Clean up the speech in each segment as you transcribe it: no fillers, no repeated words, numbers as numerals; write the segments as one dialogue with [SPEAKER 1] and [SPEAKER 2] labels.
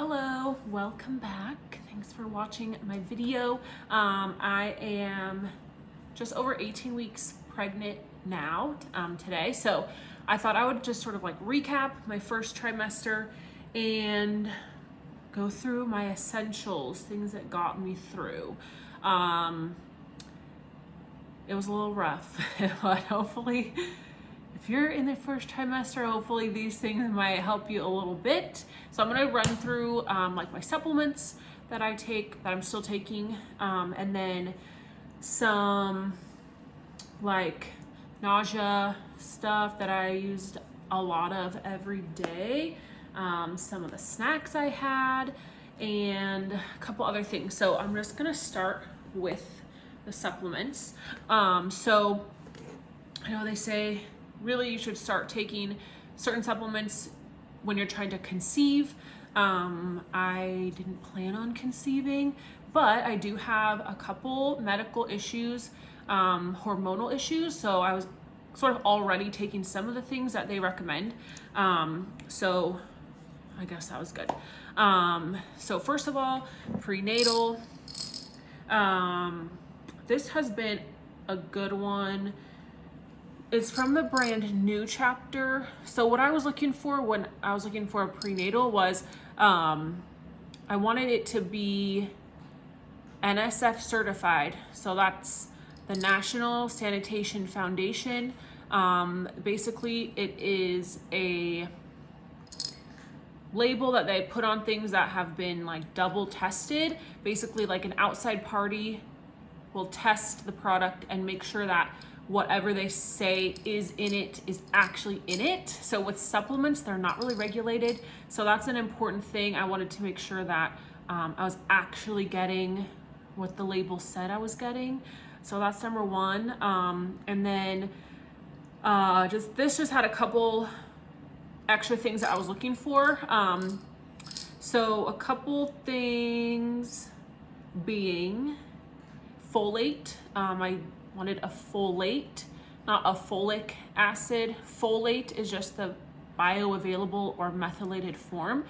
[SPEAKER 1] Hello, welcome back. Thanks for watching my video. I am just over 18 weeks pregnant now today. So I thought I would just sort of like recap my first trimester and go through my essentials, things that got me through. It was a little rough, but hopefully if you're in the first trimester, hopefully these things might help you a little bit. So I'm gonna run through like my supplements that I take, that I'm still taking, and then some like nausea stuff that I used a lot of every day, some of the snacks I had, and a couple other things. So I'm just gonna start with the supplements. So I know they say really you should start taking certain supplements when you're trying to conceive. I didn't plan on conceiving, but I do have a couple medical issues, hormonal issues. So I was sort of already taking some of the things that they recommend. So I guess that was good. So first of all, prenatal. This has been a good one. It's from the brand New Chapter. So what I was looking for when I was looking for a prenatal was, I wanted it to be NSF certified. So that's the National Sanitation Foundation. Basically it is a label that they put on things that have been like double tested. Basically like an outside party will test the product and make sure that whatever they say is in it is actually in it. So with supplements, they're not really regulated. So that's an important thing. I wanted to make sure that I was actually getting what the label said I was getting. So that's number one. And then this just had a couple extra things that I was looking for. So a couple things being folate. I wanted a folate, not a folic acid. Folate is just the bioavailable or methylated form.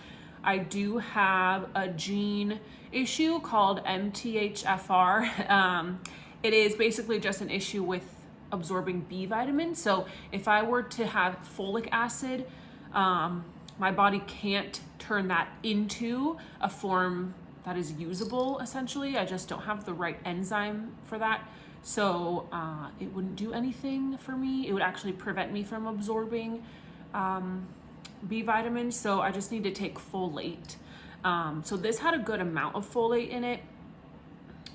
[SPEAKER 1] I do have a gene issue called MTHFR. It is basically just an issue with absorbing B vitamins. So if I were to have folic acid, my body can't turn that into a form that is usable, essentially. I just don't have the right enzyme for that. So it wouldn't do anything for me. It would actually prevent me from absorbing B vitamins. So I just need to take folate. So this had a good amount of folate in it.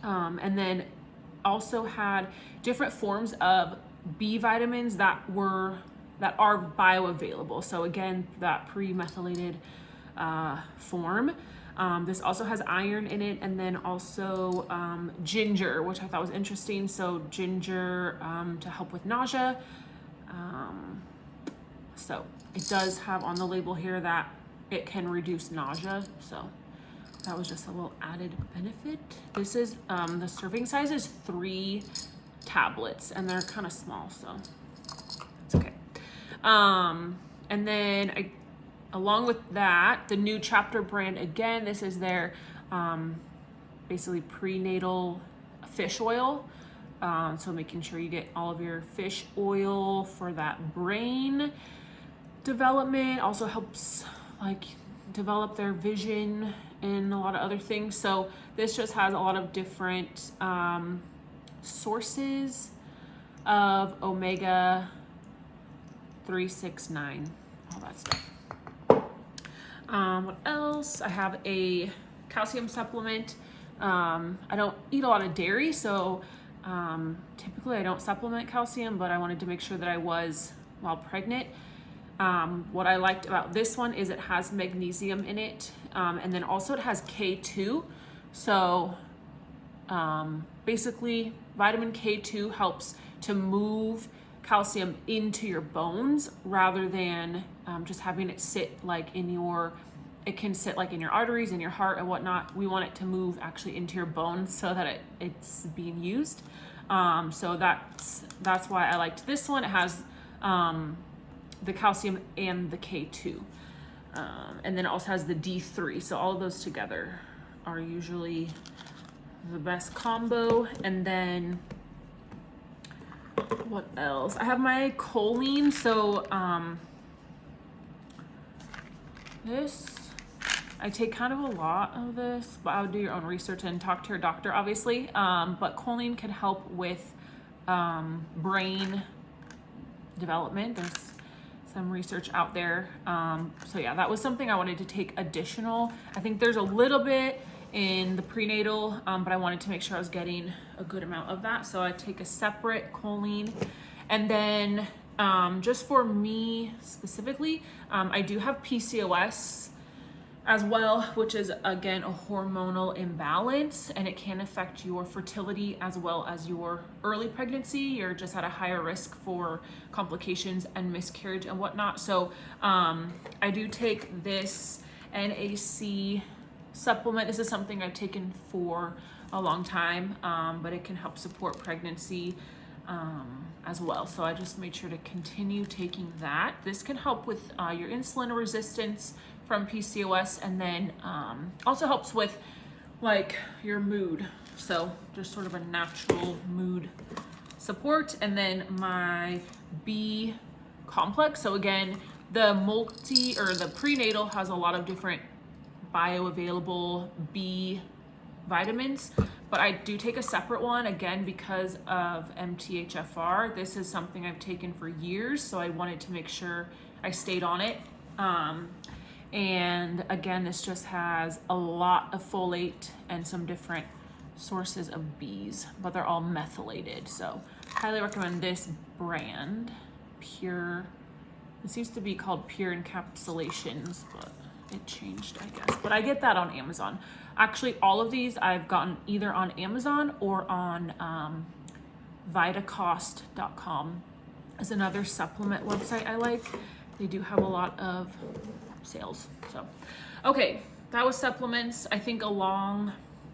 [SPEAKER 1] And then also had different forms of B vitamins that are bioavailable. So again, that pre-methylated form. This also has iron in it, and then also ginger, which I thought was interesting. So ginger to help with nausea. So it does have on the label here that it can reduce nausea. So that was just a little added benefit. This is, the serving size is 3 tablets, and they're kind of small, so it's okay. And then along with that, the New Chapter brand, again, this is their basically prenatal fish oil. So making sure you get all of your fish oil for that brain development. Also helps like develop their vision and a lot of other things. So this just has a lot of different sources of omega 369, all that stuff. What else? I have a calcium supplement. I don't eat a lot of dairy, so typically I don't supplement calcium, but I wanted to make sure that I was while pregnant. What I liked about this one is it has magnesium in it, and then also it has K2. So basically vitamin K2 helps to move calcium into your bones rather than just having it sit like it can sit like in your arteries, in your heart and whatnot. We want it to move actually into your bones so that it's being used. So that's why I liked this one. It has the calcium and the K2. And then it also has the D3. So all of those together are usually the best combo. And then what else? I have my choline. So this, I take kind of a lot of this, but I would do your own research and talk to your doctor, obviously. But choline can help with brain development. There's some research out there. So yeah, that was something I wanted to take additional. I think there's a little bit in the prenatal, but I wanted to make sure I was getting a good amount of that. So I take a separate choline. And then just for me specifically, I do have PCOS as well, which is again a hormonal imbalance, and it can affect your fertility as well as your early pregnancy. You're just at a higher risk for complications and miscarriage and whatnot. So I do take this NAC supplement. This is something I've taken for a long time, but it can help support pregnancy as well. So I just made sure to continue taking that. This can help with your insulin resistance from PCOS, and then also helps with like your mood. So just sort of a natural mood support. And then my B complex. So again, the the prenatal has a lot of different bioavailable B vitamins, but I do take a separate one again because of MTHFR. This is something I've taken for years, so I wanted to make sure I stayed on it. And again, this just has a lot of folate and some different sources of Bs, but they're all methylated. So highly recommend this brand, Pure. It used to be called Pure Encapsulations, but it changed, I guess. But I get that on Amazon. Actually, all of these I've gotten either on Amazon or on Vitacost.com is another supplement website I like. They do have a lot of sales. So, okay, that was supplements. I think along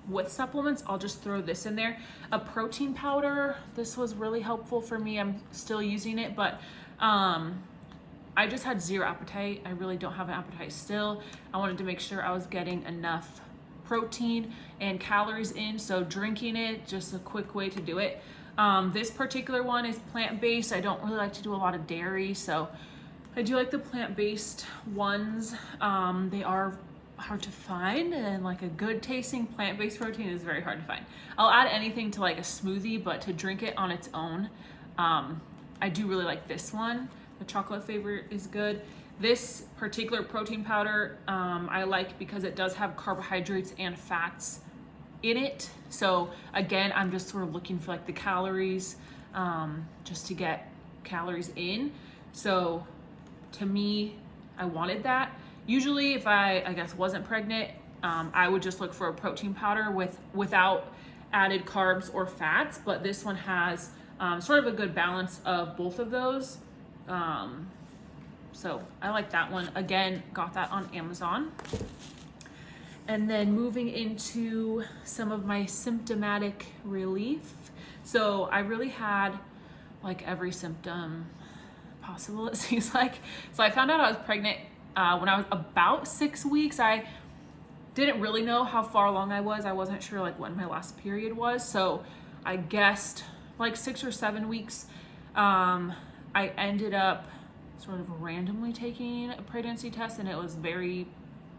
[SPEAKER 1] with supplements, I'll just throw this in there. A protein powder. This was really helpful for me. I'm still using it, but I just had zero appetite. I really don't have an appetite still. I wanted to make sure I was getting enough protein and calories in, so drinking it, just a quick way to do it. This particular one is plant-based. I don't really like to do a lot of dairy, so I do like the plant-based ones. They are hard to find, and like a good tasting plant-based protein is very hard to find. I'll add anything to like a smoothie, but to drink it on its own, I do really like this one. The chocolate flavor is good. This particular protein powder I like because it does have carbohydrates and fats in it. So again, I'm just sort of looking for like the calories, just to get calories in. So to me, I wanted that. Usually if I guess wasn't pregnant, I would just look for a protein powder without added carbs or fats, but this one has sort of a good balance of both of those. So I like that one. Again, got that on Amazon. And then moving into some of my symptomatic relief. So I really had like every symptom possible, it seems like. So I found out I was pregnant when I was about 6 weeks. I didn't really know how far along I was. I wasn't sure like when my last period was. So I guessed like 6 or 7 weeks. I ended up sort of randomly taking a pregnancy test, and it was very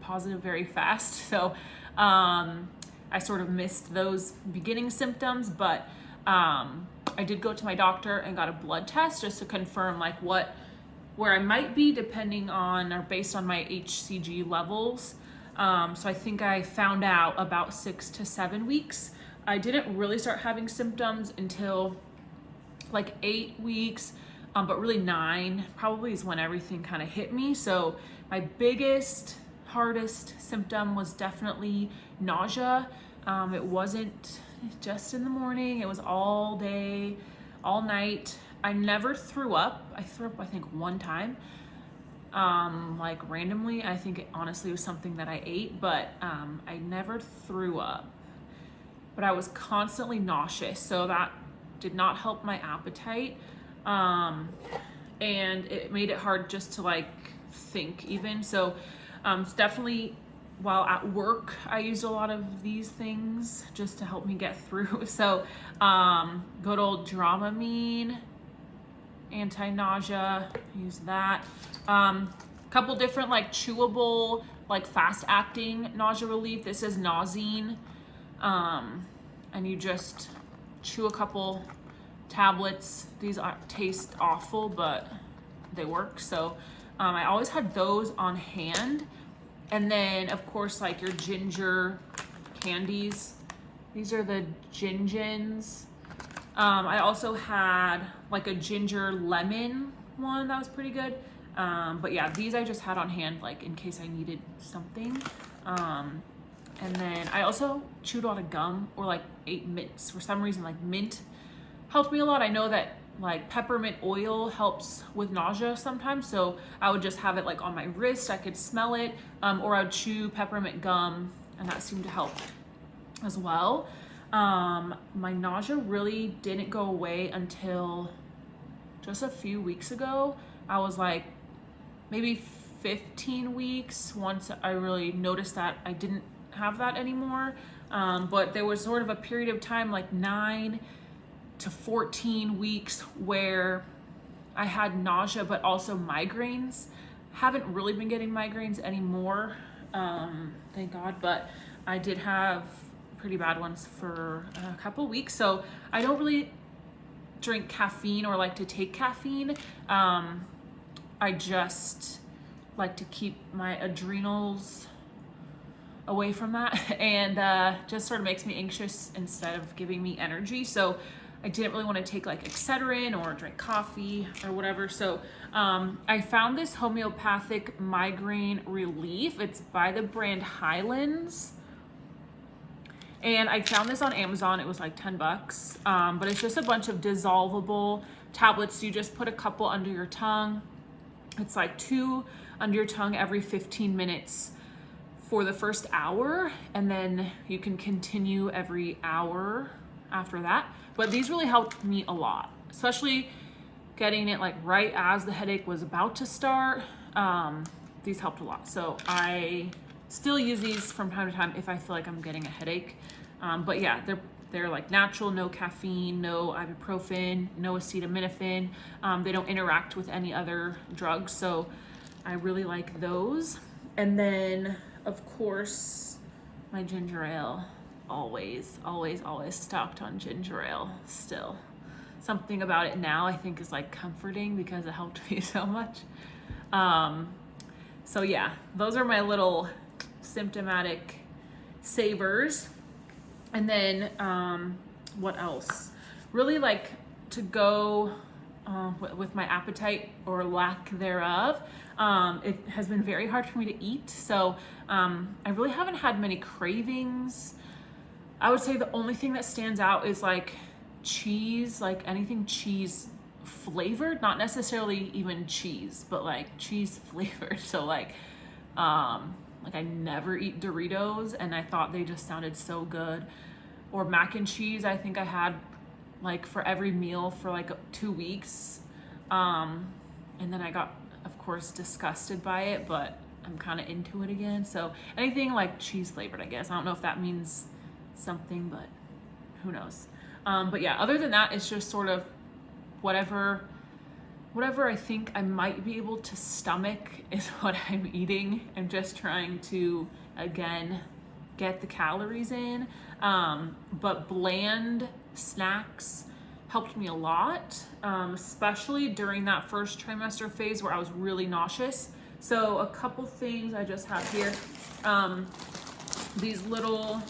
[SPEAKER 1] positive very fast. So I sort of missed those beginning symptoms, but I did go to my doctor and got a blood test just to confirm like where I might be depending on or based on my HCG levels. So I think I found out about 6 to 7 weeks. I didn't really start having symptoms until like 8 weeks, but really 9 probably is when everything kind of hit me. So my biggest, hardest symptom was definitely nausea. It wasn't just in the morning, it was all day, all night. I never threw up. I threw up, I think, one time, like randomly. I think it honestly was something that I ate, but I never threw up. But I was constantly nauseous, so that did not help my appetite. And it made it hard just to like think even. So It's definitely while at work, I used a lot of these things just to help me get through. So good old Dramamine, anti-nausea, use that. Couple different like chewable, like fast acting nausea relief. This is Nausea. And you just chew a couple tablets. These taste awful, but they work. So I always had those on hand. And then of course, like your ginger candies. These are the Gingins. I also had like a ginger lemon one that was pretty good. But yeah, these I just had on hand, like in case I needed something. And then I also chewed a lot of gum or like ate mints. For some reason, like mint helped me a lot. I know that like peppermint oil helps with nausea sometimes. So I would just have it like on my wrist. I could smell it. Or I would chew peppermint gum and that seemed to help as well. My nausea really didn't go away until just a few weeks ago. I was like maybe 15 weeks once I really noticed that I didn't have that anymore. But there was sort of a period of time, like 9 to 14 weeks, where I had nausea, but also migraines. Haven't really been getting migraines anymore, thank God, but I did have pretty bad ones for a couple weeks. So I don't really drink caffeine or like to take caffeine. I just like to keep my adrenals away from that, and just sort of makes me anxious instead of giving me energy. So I didn't really want to take like Excedrin or drink coffee or whatever. So I found this homeopathic migraine relief. It's by the brand Highlands. And I found this on Amazon. It was like 10 bucks. But it's just a bunch of dissolvable tablets. You just put a couple under your tongue. It's like 2 under your tongue every 15 minutes for the first hour. And then you can continue every hour after that. But these really helped me a lot, especially getting it like right as the headache was about to start. These helped a lot. So I still use these from time to time if I feel like I'm getting a headache. But yeah, they're like natural, no caffeine, no ibuprofen, no acetaminophen. They don't interact with any other drugs. So I really like those. And then of course, my ginger ale, always stocked on ginger ale still. Something about it now I think is like comforting because it helped me so much. So yeah, those are my little symptomatic savers. And then what else? Really like to go with my appetite or lack thereof. It has been very hard for me to eat. So I really haven't had many cravings. I would say the only thing that stands out is like cheese, like anything cheese flavored, not necessarily even cheese, but like cheese flavored. So like I never eat Doritos and I thought they just sounded so good. Or mac and cheese, I think I had like for every meal for like 2 weeks. And then I got, of course, disgusted by it, but I'm kind of into it again. So anything like cheese flavored, I guess. I don't know if that means something, but who knows. But yeah, other than that, it's just sort of whatever I think I might be able to stomach is what I'm eating. I'm just trying to, again, get the calories in. But bland snacks helped me a lot, especially during that first trimester phase where I was really nauseous. So a couple things I just have here. These little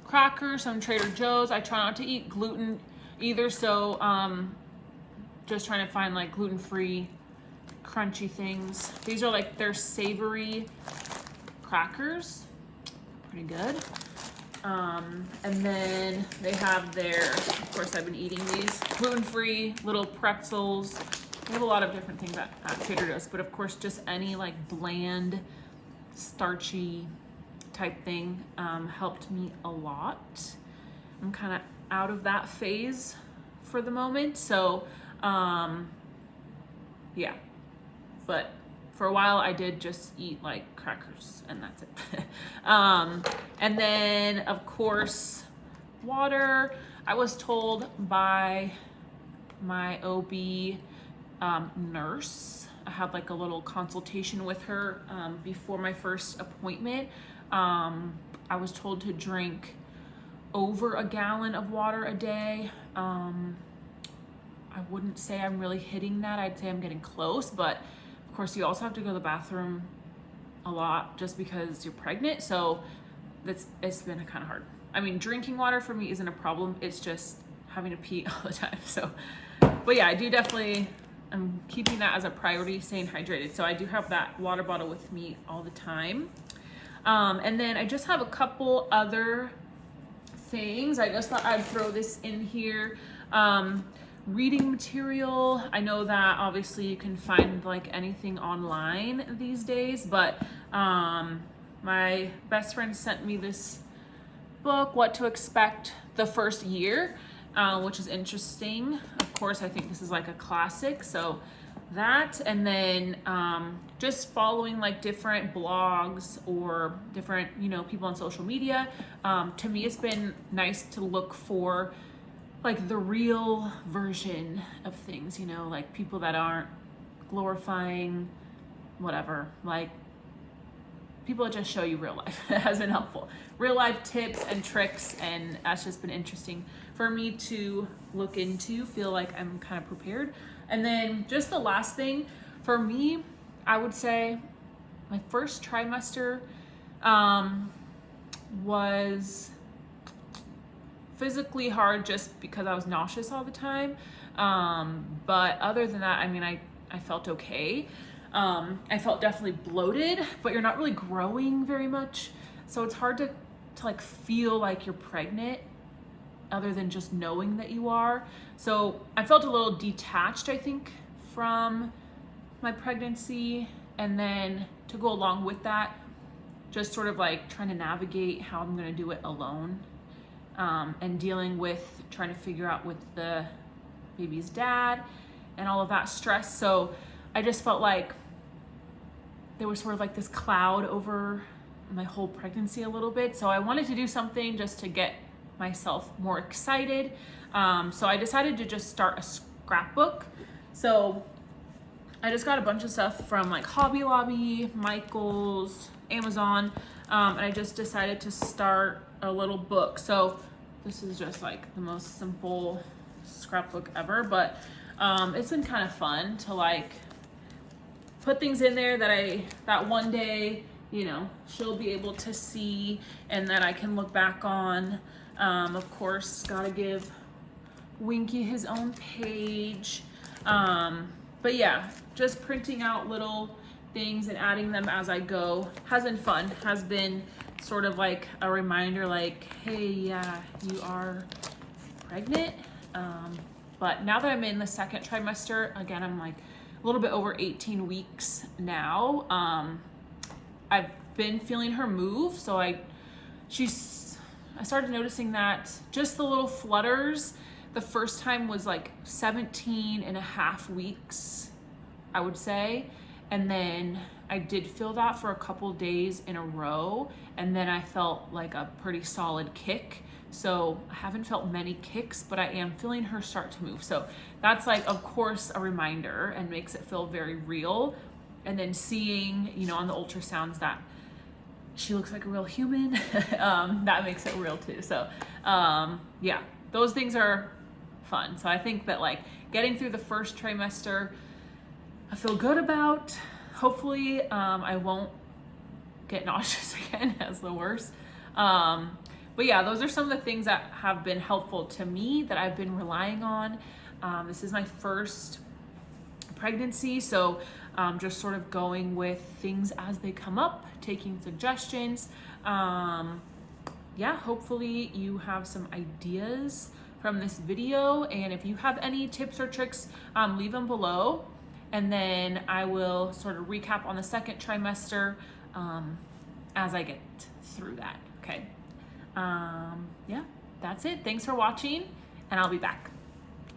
[SPEAKER 1] crackers from Trader Joe's. I try not to eat gluten either, so just trying to find like gluten-free crunchy things. These are like their savory crackers, pretty good. And then they have their, of course I've been eating these, gluten-free little pretzels. They have a lot of different things at Trader Joe's, but of course just any like bland, starchy type thing helped me a lot. I'm kind of out of that phase for the moment, so yeah, but For a while, I did just eat like crackers and that's it. And then of course, water. I was told by my OB nurse, I had like a little consultation with her before my first appointment. I was told to drink over a gallon of water a day. I wouldn't say I'm really hitting that. I'd say I'm getting close, but of course you also have to go to the bathroom a lot just because you're pregnant. So it's been kind of hard. I mean, drinking water for me isn't a problem. It's just having to pee all the time. So, but yeah, I'm keeping that as a priority, staying hydrated. So I do have that water bottle with me all the time. And then I just have a couple other things. I just thought I'd throw this in here. Reading material. I know that obviously you can find like anything online these days, but my best friend sent me this book, What to Expect the First Year, which is interesting. Of course, I think this is like a classic, so that, and then just following like different blogs or different, people on social media. To me, it's been nice to look for like the real version of things, like people that aren't glorifying whatever, like people that just show you real life. It has been helpful. Real life tips and tricks, and that's just been interesting for me to look into, feel like I'm kind of prepared. And then just the last thing for me, I would say my first trimester was physically hard just because I was nauseous all the time. But other than that, I mean, I felt okay. I felt definitely bloated, but you're not really growing very much. So it's hard to like feel like you're pregnant other than just knowing that you are. So I felt a little detached, I think, from my pregnancy. And then to go along with that, just sort of like trying to navigate how I'm gonna do it alone. And dealing with trying to figure out with the baby's dad and all of that stress. So I just felt like there was sort of like this cloud over my whole pregnancy a little bit. So I wanted to do something just to get myself more excited. So I decided to just start a scrapbook. So I just got a bunch of stuff from like Hobby Lobby, Michael's, Amazon, and I just decided to start a little book. So this is just like the most simple scrapbook ever, but it's been kind of fun to like put things in there that one day, she'll be able to see and that I can look back on. Of course, gotta give Winky his own page. But yeah, just printing out little things and adding them as I go has been fun, has been sort of like a reminder like, hey, yeah, you are pregnant. But now that I'm in the second trimester, again, I'm like a little bit over 18 weeks now. I've been feeling her move. So I started noticing that just the little flutters, the first time was like 17 and a half weeks, I would say. And then I did feel that for a couple days in a row. And then I felt like a pretty solid kick. So I haven't felt many kicks, but I am feeling her start to move. So that's like, of course, a reminder and makes it feel very real. And then seeing, on the ultrasounds that she looks like a real human, that makes it real too. So yeah, those things are fun. So I think that like getting through the first trimester, I feel good about. Hopefully I won't get nauseous again as the worst. But yeah, those are some of the things that have been helpful to me that I've been relying on. This is my first pregnancy, so just sort of going with things as they come up, taking suggestions. Yeah, hopefully you have some ideas from this video, and if you have any tips or tricks, leave them below, and then I will sort of recap on the second trimester as I get through that. Okay. Yeah, that's it. Thanks for watching, and I'll be back.